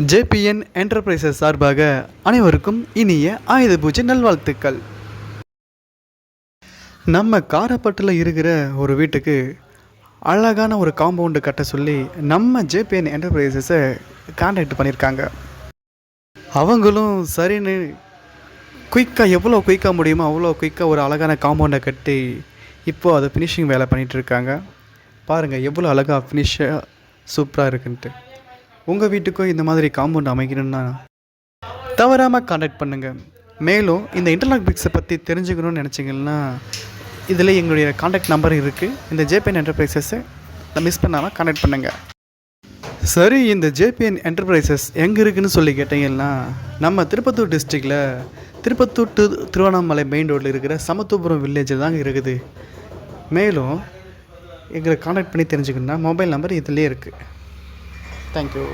JBN enterprises சார்பாக அனைவருக்கும் இனிய ஆயுத பூஜை நல்வாழ்த்துக்கள். நம்ம காரப்பட்டில் இருக்கிற ஒரு வீட்டுக்கு அழகான ஒரு காம்பவுண்டு கட்ட சொல்லி நம்ம ஜேபிஎன் என்டர்பிரைசஸை கான்டாக்ட் பண்ணியிருக்காங்க. அவங்களும் சரின்னு குயிக்காக எவ்வளோ குயிக்காக முடியுமோ அவ்வளோ குயிக்காக ஒரு அழகான காம்பவுண்டை கட்டி இப்போது அதை ஃபினிஷிங் வேலை பண்ணிகிட்ருக்காங்க. பாருங்கள் எவ்வளோ அழகாக ஃபினிஷாக சூப்பராக இருக்குன்ட்டு. உங்கள் வீட்டுக்கும் இந்த மாதிரி காம்பவுண்ட் அமைக்கணும்னா தவறாமல் கான்டாக்ட் பண்ணுங்கள். மேலும் இந்த இன்டர்லாக் பிரிக்ஸை பற்றி தெரிஞ்சுக்கணும்னு நினச்சிங்கன்னா இதில் எங்களுடைய கான்டாக்ட் நம்பர் இருக்குது. இந்த ஜேபிஎன் என்டர்பிரைசஸை மிஸ் பண்ணாமல் கான்டாக்ட் பண்ணுங்கள். சரி, இந்த ஜேபிஎன் என்டர்பிரைசஸ் எங்கே இருக்குதுன்னு சொல்லி கேட்டிங்கன்னா நம்ம திருப்பத்தூர் டிஸ்ட்ரிக்டில் திருப்பத்தூர் டு திருவண்ணாமலை மெயின் ரோட்டில் இருக்கிற சமத்துவபுரம் வில்லேஜில் தாங்க இருக்குது. மேலும் எங்களை கான்டாக்ட் பண்ணி தெரிஞ்சுக்கணுன்னா மொபைல் நம்பர் இதிலே இருக்குது. Thank you.